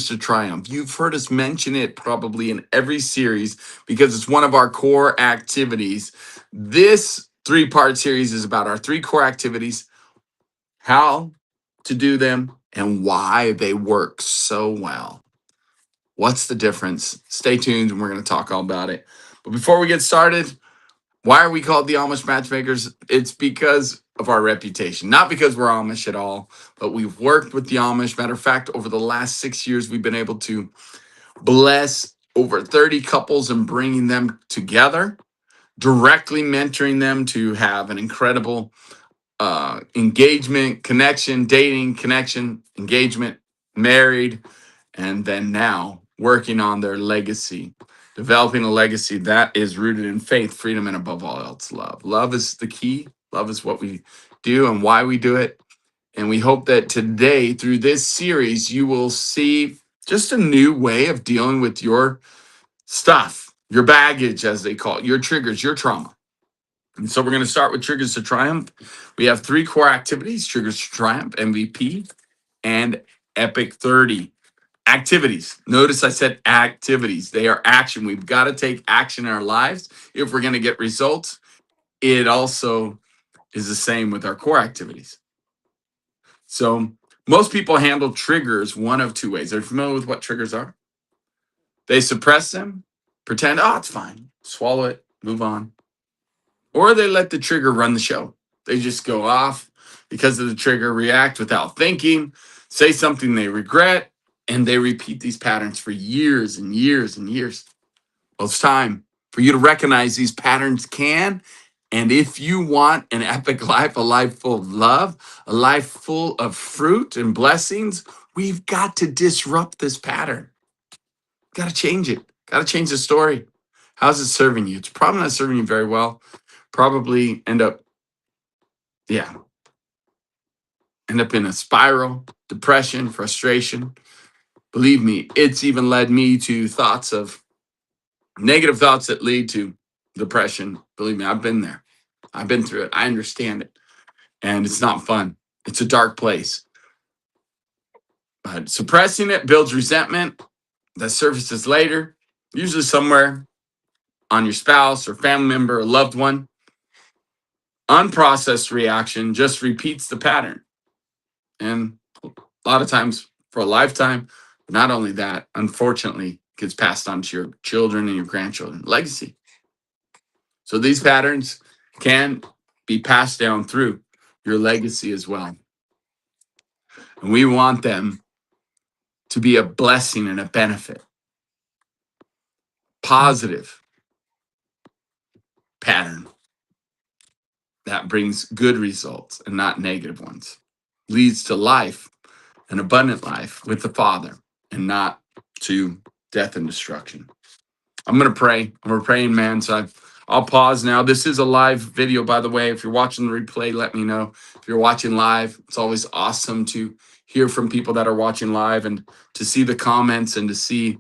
to triumph. You've heard us mention it probably in every series because it's one of our core activities. This three-part series is about our three core activities, how to do them, and why they work so well. What's the difference? Stay tuned and we're going to talk all about it. But before we get started, why are we called the Amish Matchmakers? It's because of our reputation, not because we're Amish at all, but we've worked with the Amish. Matter of fact, over the last 6 years, we've been able to bless over 30 couples and bringing them together, directly mentoring them to have an incredible engagement, connection, dating, connection, engagement, married, and then now working on their legacy, developing a legacy that is rooted in faith, freedom, and above all else, love. Love is the key. Love is what we do and why we do it. And we hope that today, through this series, you will see just a new way of dealing with your stuff, your baggage, as they call it, your triggers, your trauma. And so we're going to start with Triggers to Triumph. We have three core activities: Triggers to Triumph, MVP, and Epic 30. Activities. Notice I said activities. They are action. We've got to take action in our lives if we're going to get results. It also is the same with our core activities. So most people handle triggers one of two ways. Are you familiar with what triggers are? They suppress them, pretend, oh, it's fine, swallow it, move on. Or they let the trigger run the show. They just go off because of the trigger, react without thinking, say something they regret, and they repeat these patterns for years and years and years. Well, it's time for you to recognize these patterns can. And if you want an epic life, a life full of love, a life full of fruit and blessings, we've got to disrupt this pattern. Got to change it. Got to change the story. How's it serving you? It's probably not serving you very well. Probably end up in a spiral, depression, frustration. Believe me, it's even led me to negative thoughts that lead to depression. Believe me, I've been there. I've been through it. I understand it. And it's not fun. It's a dark place. But suppressing it builds resentment that surfaces later, usually somewhere on your spouse or family member or loved one. Unprocessed reaction just repeats the pattern. And a lot of times for a lifetime, not only that, unfortunately, gets passed on to your children and your grandchildren. Legacy. So these patterns can be passed down through your legacy as well. And we want them to be a blessing and a benefit. Positive pattern that brings good results and not negative ones. Leads to life, an abundant life with the Father, and not to death and destruction. I'm going to pray. We're praying, man. So I'll pause now. This is a live video, by the way. If you're watching the replay, let me know. If you're watching live, it's always awesome to hear from people that are watching live and to see the comments and to see,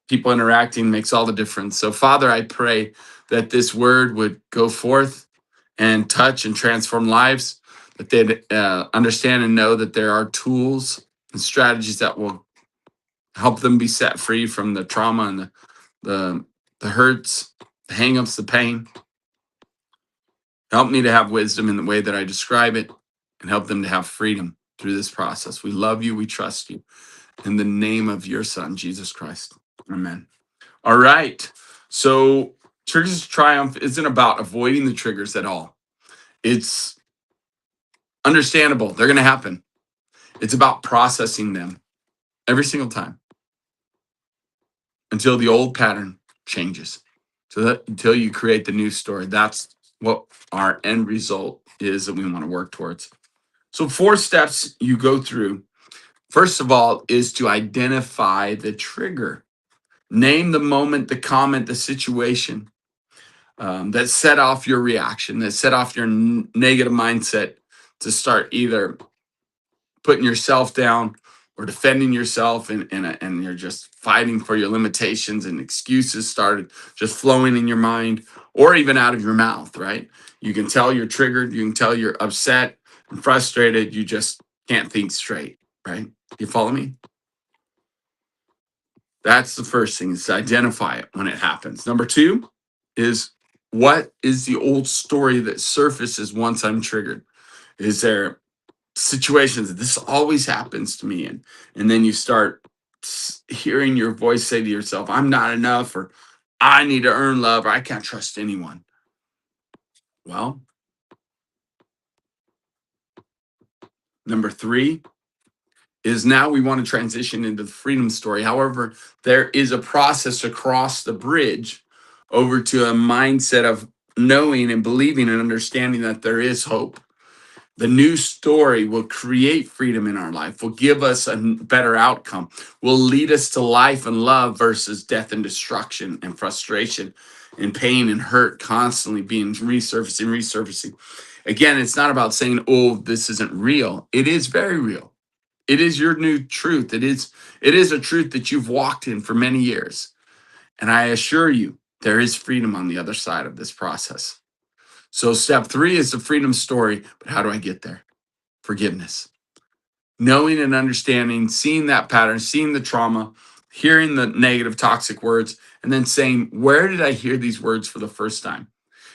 people interacting makes all the difference. So, Father, I pray that this word would go forth and touch and transform lives, that they'd understand and know that there are tools and strategies that will help them be set free from the trauma and the hurts, the hangups, the pain. Help me to have wisdom in the way that I describe it and help them to have freedom through this process. We love you. We trust you. In the name of your Son, Jesus Christ. Amen. All right. So Triggers to Triumph isn't about avoiding the triggers at all. It's understandable. They're going to happen. It's about processing them every single time until the old pattern changes. Until you create the new story. That's what our end result is that we want to work towards. So 4 steps you go through. First of all is to identify the trigger. Name the moment, the comment, the situation that set off your reaction, that set off your negative mindset to start either putting yourself down or defending yourself, and you're just fighting for your limitations, and excuses started just flowing in your mind or even out of your mouth, right? You can tell you're triggered. You can tell you're upset and frustrated. You just can't think straight, right? You follow me? That's the first thing, is to identify it when it happens. Number two is, what is the old story that surfaces once I'm triggered? Is there situations that this always happens to me? And then you start hearing your voice say to yourself, I'm not enough, or I need to earn love, or I can't trust anyone. Well, number three is, now we want to transition into the freedom story. However, there is a process to cross the bridge over to a mindset of knowing and believing and understanding that there is hope. The new story will create freedom in our life, will give us a better outcome, will lead us to life and love versus death and destruction and frustration and pain and hurt constantly being resurfacing. Again, it's not about saying, oh, this isn't real. It is very real. It is your new truth. It is a truth that you've walked in for many years. And I assure you, there is freedom on the other side of this process. So step three is the freedom story. But how do I get there? Forgiveness. Knowing and understanding, seeing that pattern, seeing the trauma, hearing the negative, toxic words, and then saying, where did I hear these words for the first time?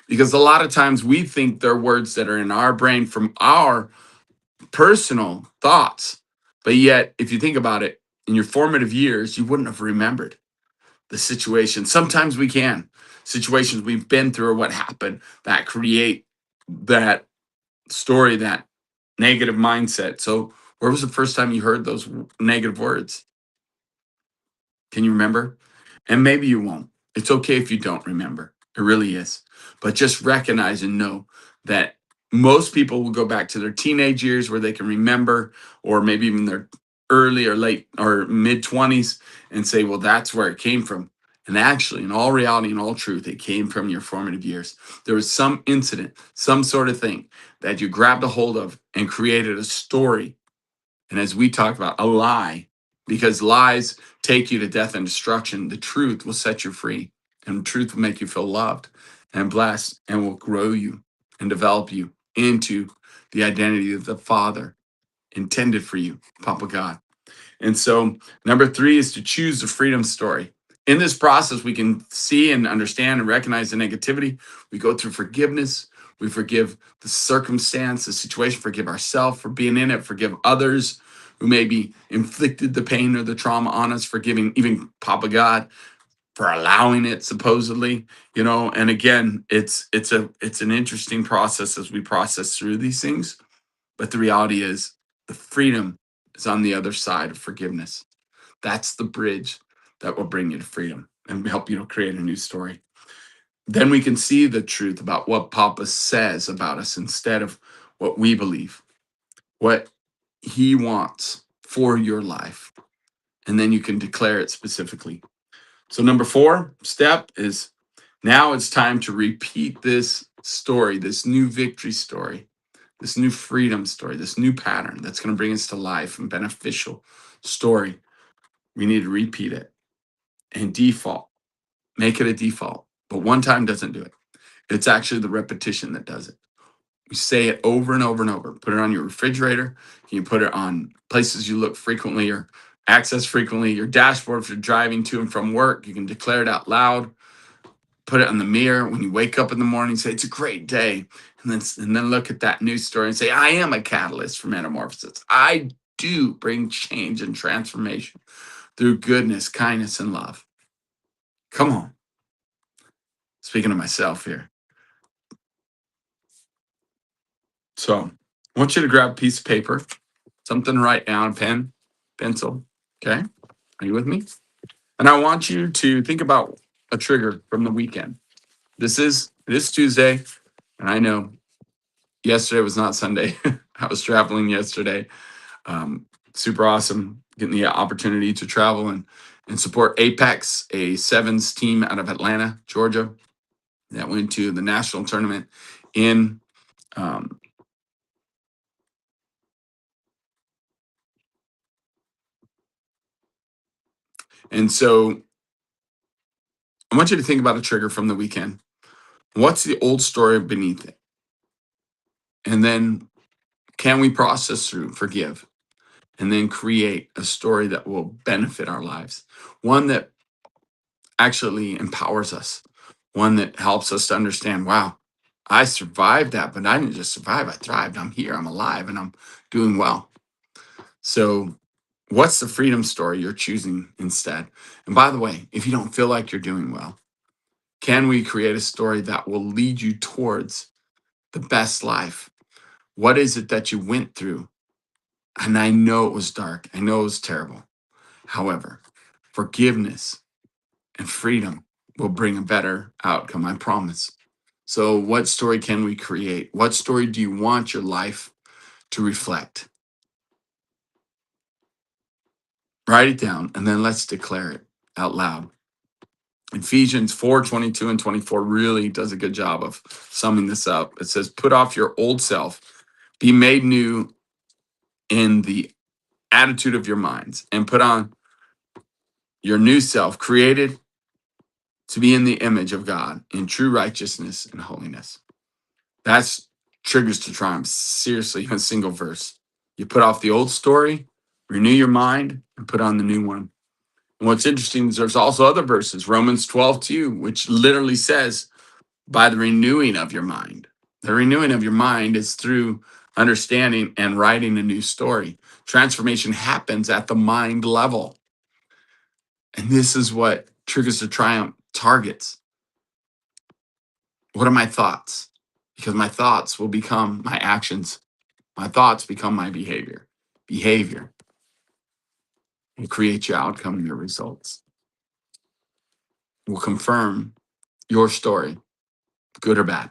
Because a lot of times we think they're words that are in our brain from our personal thoughts. But yet, if you think about it, in your formative years, you wouldn't have remembered the situation. Sometimes we can. Situations we've been through or what happened that create that story, that negative mindset. So, where was the first time you heard those negative words? Can you remember? And maybe you won't. It's okay if you don't remember. It really is. But just recognize and know that most people will go back to their teenage years where they can remember, or maybe even their early or late or mid 20s, and say, well, that's where it came from. And actually, in all reality and all truth, it came from your formative years. There was some incident, some sort of thing that you grabbed a hold of and created a story. And as we talked about, a lie, because lies take you to death and destruction. The truth will set you free, and the truth will make you feel loved and blessed, and will grow you and develop you into the identity that the Father intended for you, Papa God. And so, number three is to choose the freedom story. In this process, we can see and understand and recognize the negativity. We go through forgiveness. We forgive the circumstance, the situation, forgive ourselves for being in it, forgive others who maybe inflicted the pain or the trauma on us, forgiving even Papa God for allowing it, supposedly. And again, it's an interesting process as we process through these things. But the reality is, the freedom is on the other side of forgiveness. That's the bridge that will bring you to freedom and help you to create a new story. Then we can see the truth about what Papa says about us instead of what we believe, what he wants for your life. And then you can declare it specifically. So, number four step is, now it's time to repeat this story, this new victory story, this new freedom story, this new pattern that's going to bring us to life and beneficial story. We need to repeat it and default, make it a default. But one time doesn't do it. It's actually the repetition that does it. You say it over and over and over. Put it on your refrigerator. You can put it on places you look frequently or access frequently. Your dashboard, if you're driving to and from work, you can declare it out loud. Put it on the mirror when you wake up in the morning. Say it's a great day, and then look at that news story and say, I am a catalyst for metamorphosis. I do bring change and transformation through goodness, kindness, and love. Come on. Speaking of myself here. So I want you to grab a piece of paper, something to write down, a pen, pencil. Okay. Are you with me? And I want you to think about a trigger from the weekend. This Tuesday, and I know yesterday was not Sunday. I was traveling yesterday. Super awesome getting the opportunity to travel and support Apex, a sevens team out of Atlanta, Georgia, that went to the national tournament in um, and so I want you to think about a trigger from the weekend. What's the old story beneath it? And then can we process through, forgive? and then create a story that will benefit our lives. One that actually empowers us, one that helps us to understand, wow, I survived that, but I didn't just survive, I thrived. I'm here, I'm alive, and I'm doing well. So, what's the freedom story you're choosing instead? And by the way, if you don't feel like you're doing well, can we create a story that will lead you towards the best life? What is it that you went through? And I know it was dark, I know it was terrible. However, forgiveness and freedom will bring a better outcome, I promise. So, what story can we create? What story do you want your life to reflect? Write it down and then let's declare it out loud. Ephesians 4:22 and 24 really does a good job of summing this up. It says, put off your old self, be made new in the attitude of your minds, and put on your new self, created to be in the image of God in true righteousness and holiness. That's triggers to triumph. Seriously, in a single verse. You put off the old story, renew your mind, and put on the new one. And what's interesting is there's also other verses, Romans 12:2, which literally says, by the renewing of your mind. The renewing of your mind is through understanding and writing a new story. Transformation happens at the mind level. And this is what Triggers to Triumph targets. What are my thoughts? Because my thoughts will become my actions. My thoughts become my behavior. Behavior will create your outcome and your results. Will confirm your story, good or bad.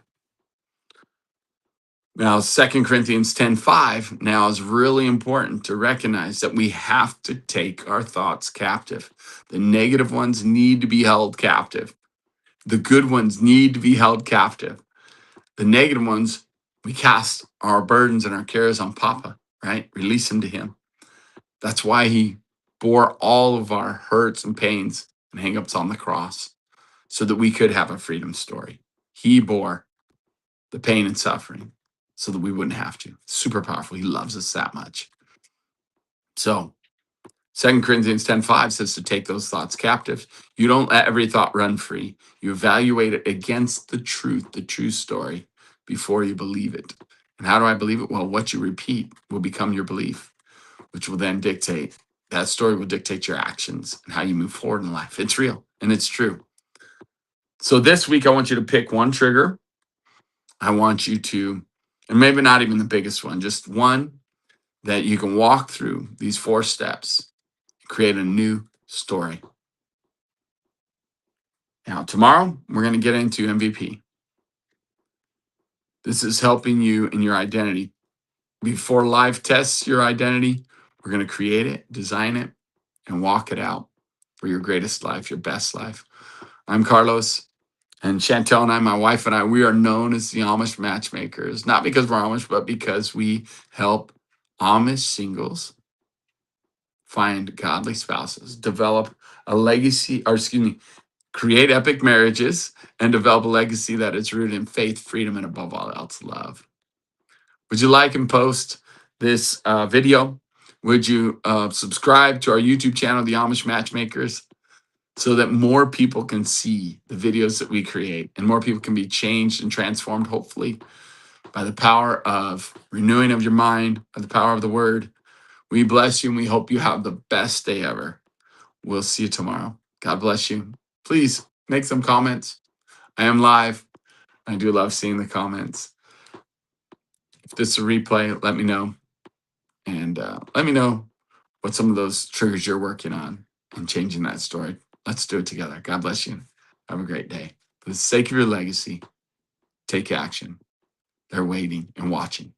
Now, 2 Corinthians 10:5 now is really important to recognize that we have to take our thoughts captive. The negative ones need to be held captive. The good ones need to be held captive. The negative ones, we cast our burdens and our cares on Papa, right? Release them to him. That's why he bore all of our hurts and pains and hangups on the cross so that we could have a freedom story. He bore the pain and suffering so that we wouldn't have to. Super powerful. He loves us that much. So 2 Corinthians 10:5 says to take those thoughts captive. You don't let every thought run free. You evaluate it against the truth, the true story, before you believe it. And how do I believe it? Well, what you repeat will become your belief, which will then dictate, that story will dictate your actions and how you move forward in life. It's real and it's true. So this week, I want you to pick one trigger. I want you to, and maybe not even the biggest one, just one that you can walk through these 4 steps, create a new story. Now, tomorrow, we're going to get into MVP. This is helping you in your identity. Before life tests your identity, we're going to create it, design it, and walk it out for your greatest life, your best life. I'm Carlos, and Chantel and I, my wife and I, we are known as the Amish Matchmakers, not because we're Amish, but because we help Amish singles find godly spouses, develop a legacy, or excuse me, create epic marriages, and develop a legacy that is rooted in faith, freedom, and above all else, love. Would you like and post this video? Would you subscribe to our YouTube channel, The Amish Matchmakers, so that more people can see the videos that we create and more people can be changed and transformed, hopefully, by the power of renewing of your mind, by the power of the word. We bless you and we hope you have the best day ever. We'll see you tomorrow. God bless you. Please make some comments. I am live. I do love seeing the comments. If this is a replay, let me know. And let me know what some of those triggers you're working on and changing that story. Let's do it together. God bless you. Have a great day. For the sake of your legacy, take action. They're waiting and watching.